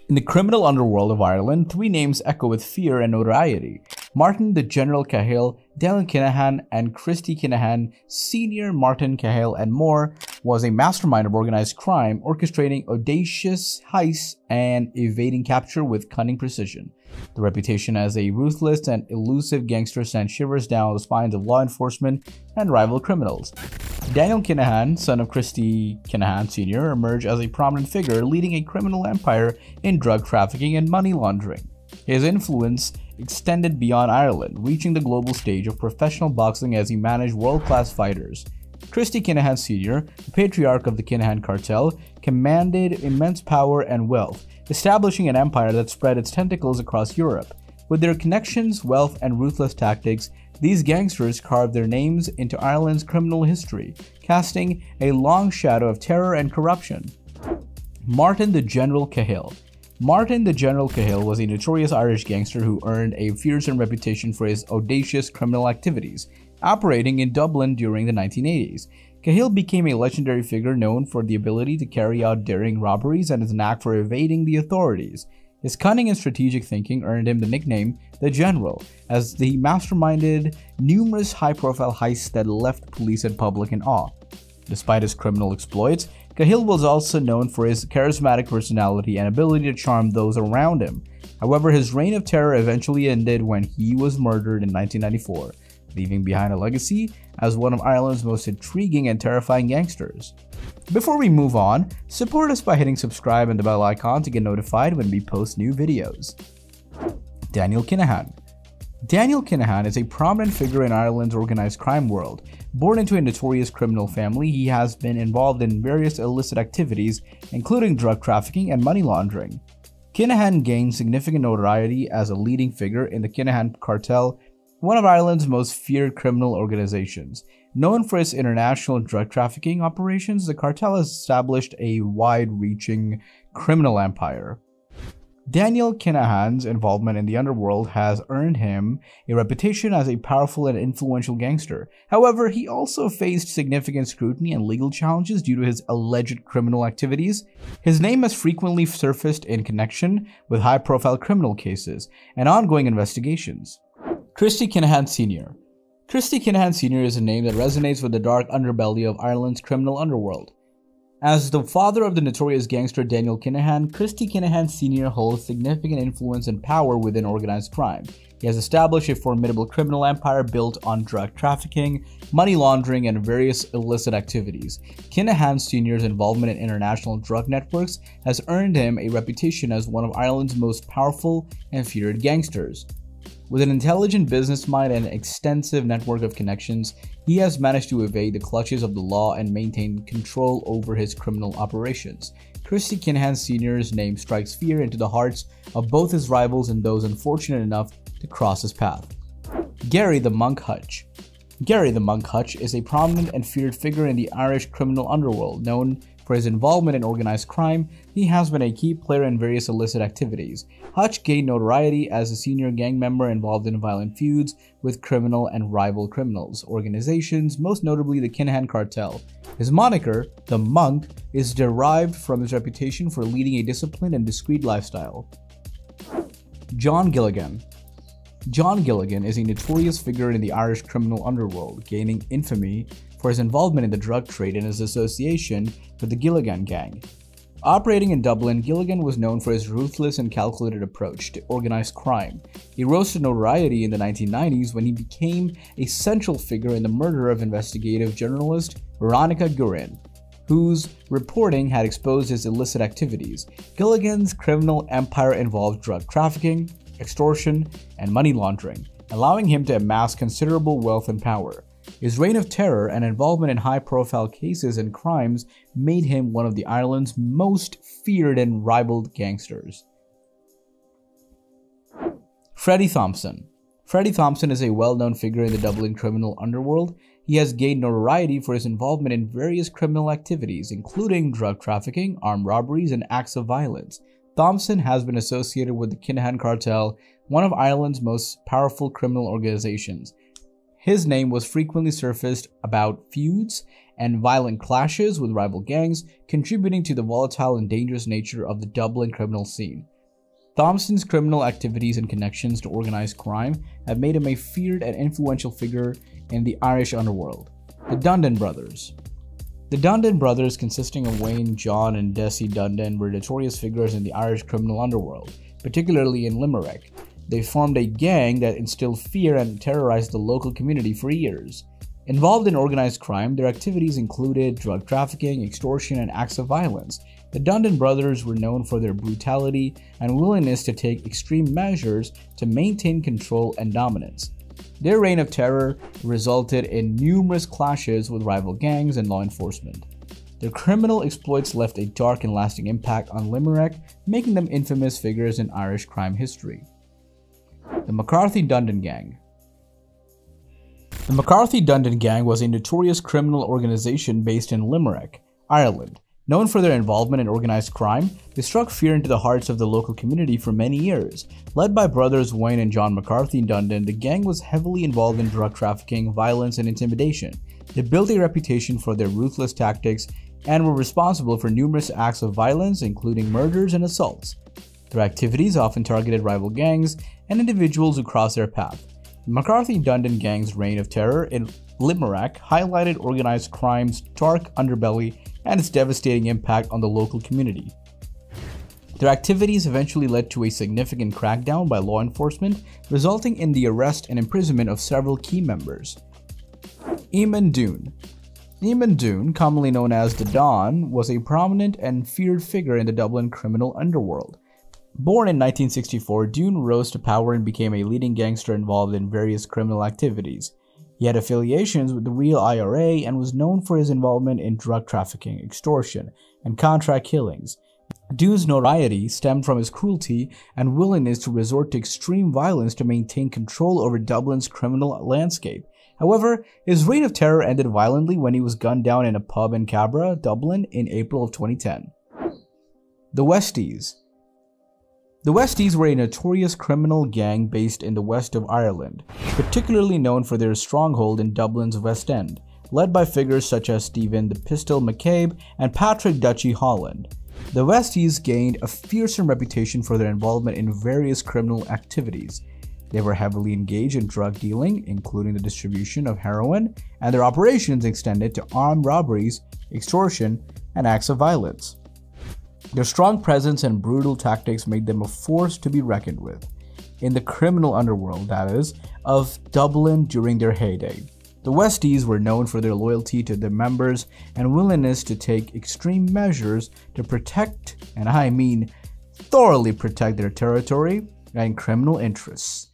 In the criminal underworld of Ireland, three names echo with fear and notoriety. Martin the General Kahill, Dundon Kenahan, and Christy Kenahan Sr. Martin Kahill and more was a mastermind of organized crime, orchestrating audacious heists and evading capture with cunning precision. The reputation as a ruthless and elusive gangster sent shivers down the spines of law enforcement and rival criminals. Dundon Kenahan, son of Christy Kenahan Sr., emerged as a prominent figure leading a criminal empire in drug trafficking and money laundering. His influence extended beyond Ireland, reaching the global stage of professional boxing as he managed world-class fighters. Christy Kenahan Sr., the patriarch of the Kenahan cartel, commanded immense power and wealth, establishing an empire that spread its tentacles across Europe. With their connections, wealth, and ruthless tactics, these gangsters carved their names into Ireland's criminal history, casting a long shadow of terror and corruption. Martin the General Kahill. Martin the General Kahill was a notorious Irish gangster who earned a fearsome reputation for his audacious criminal activities, operating in Dublin during the 1980s. Kahill became a legendary figure known for the ability to carry out daring robberies and his knack for evading the authorities. His cunning and strategic thinking earned him the nickname The General, as he masterminded numerous high-profile heists that left police and public in awe. Despite his criminal exploits, Kahill was also known for his charismatic personality and ability to charm those around him. However, his reign of terror eventually ended when he was murdered in 1994, leaving behind a legacy as one of Ireland's most intriguing and terrifying gangsters. Before we move on, support us by hitting subscribe and the bell icon to get notified when we post new videos. Dundon Kenahan. Dundon Kenahan is a prominent figure in Ireland's organized crime world. Born into a notorious criminal family, he has been involved in various illicit activities, including drug trafficking and money laundering. Kenahan gained significant notoriety as a leading figure in the Kenahan cartel, one of Ireland's most feared criminal organizations. Known for its international drug trafficking operations, the cartel has established a wide-reaching criminal empire. Dundon Kenahan's involvement in the underworld has earned him a reputation as a powerful and influential gangster. However, he also faced significant scrutiny and legal challenges due to his alleged criminal activities. His name has frequently surfaced in connection with high-profile criminal cases and ongoing investigations. Christy Kenahan Sr. Christy Kenahan Sr. is a name that resonates with the dark underbelly of Ireland's criminal underworld. As the father of the notorious gangster Dundon Kenahan, Christy Kenahan Sr. holds significant influence and power within organized crime. He has established a formidable criminal empire built on drug trafficking, money laundering, and various illicit activities. Kenahan Sr.'s involvement in international drug networks has earned him a reputation as one of Ireland's most powerful and feared gangsters. With an intelligent business mind and an extensive network of connections, he has managed to evade the clutches of the law and maintain control over his criminal operations. Christy Kenahan Sr.'s name strikes fear into the hearts of both his rivals and those unfortunate enough to cross his path. Gary the Monk Hutch. Gary the Monk Hutch is a prominent and feared figure in the Irish criminal underworld. Known for his involvement in organized crime, he has been a key player in various illicit activities. Hutch gained notoriety as a senior gang member involved in violent feuds with criminal and rival criminals organizations, most notably the Kenahan cartel. His moniker, the Monk, is derived from his reputation for leading a disciplined and discreet lifestyle. John Gilligan. John Gilligan is a notorious figure in the Irish criminal underworld, gaining infamy for his involvement in the drug trade and his association with the Gilligan gang. Operating in Dublin, Gilligan was known for his ruthless and calculated approach to organized crime. He rose to notoriety in the 1990s when he became a central figure in the murder of investigative journalist Veronica Guerin, whose reporting had exposed his illicit activities. Gilligan's criminal empire involved drug trafficking, extortion, and money laundering, allowing him to amass considerable wealth and power. His reign of terror and involvement in high-profile cases and crimes made him one of the Ireland's most feared and rivaled gangsters. Freddy Thompson. Freddy Thompson is a well-known figure in the Dublin criminal underworld. He has gained notoriety for his involvement in various criminal activities, including drug trafficking, armed robberies, and acts of violence. Thompson has been associated with the Kenahan cartel, one of Ireland's most powerful criminal organizations. His name was frequently surfaced about feuds and violent clashes with rival gangs, contributing to the volatile and dangerous nature of the Dublin criminal scene. Thompson's criminal activities and connections to organized crime have made him a feared and influential figure in the Irish underworld. The Dundon Brothers. The Dundon Brothers, consisting of Wayne, John, and Dessie Dundon, were notorious figures in the Irish criminal underworld, particularly in Limerick. They formed a gang that instilled fear and terrorized the local community for years. Involved in organized crime, their activities included drug trafficking, extortion, and acts of violence. The Dundon Brothers were known for their brutality and willingness to take extreme measures to maintain control and dominance. Their reign of terror resulted in numerous clashes with rival gangs and law enforcement. Their criminal exploits left a dark and lasting impact on Limerick, making them infamous figures in Irish crime history. The McCarthy-Dundon Gang. The McCarthy-Dundon Gang was a notorious criminal organization based in Limerick, Ireland. Known for their involvement in organized crime, they struck fear into the hearts of the local community for many years. Led by brothers Wayne and John McCarthy Dundon, the gang was heavily involved in drug trafficking, violence, and intimidation. They built a reputation for their ruthless tactics and were responsible for numerous acts of violence, including murders and assaults. Their activities often targeted rival gangs and individuals who crossed their path. The McCarthy-Dundon gang's reign of terror in Limerick highlighted organized crime's dark underbelly and its devastating impact on the local community. Their activities eventually led to a significant crackdown by law enforcement, resulting in the arrest and imprisonment of several key members. Eamon Doon. Eamon Doon, commonly known as the Don, was a prominent and feared figure in the Dublin criminal underworld. Born in 1964, Doon rose to power and became a leading gangster involved in various criminal activities. He had affiliations with the real IRA and was known for his involvement in drug trafficking, extortion, and contract killings. Doon's notoriety stemmed from his cruelty and willingness to resort to extreme violence to maintain control over Dublin's criminal landscape. However, his reign of terror ended violently when he was gunned down in a pub in Cabra, Dublin, in April of 2010. The Westies. The Westies were a notorious criminal gang based in the west of Ireland, particularly known for their stronghold in Dublin's West End, led by figures such as Stephen the Pistol McCabe and Patrick Duchy Holland. The Westies gained a fearsome reputation for their involvement in various criminal activities. They were heavily engaged in drug dealing, including the distribution of heroin, and their operations extended to armed robberies, extortion, and acts of violence. Their strong presence and brutal tactics made them a force to be reckoned with in the criminal underworld, that is, of Dublin during their heyday. The Westies were known for their loyalty to their members and willingness to take extreme measures to protect, and I mean thoroughly protect, their territory and criminal interests.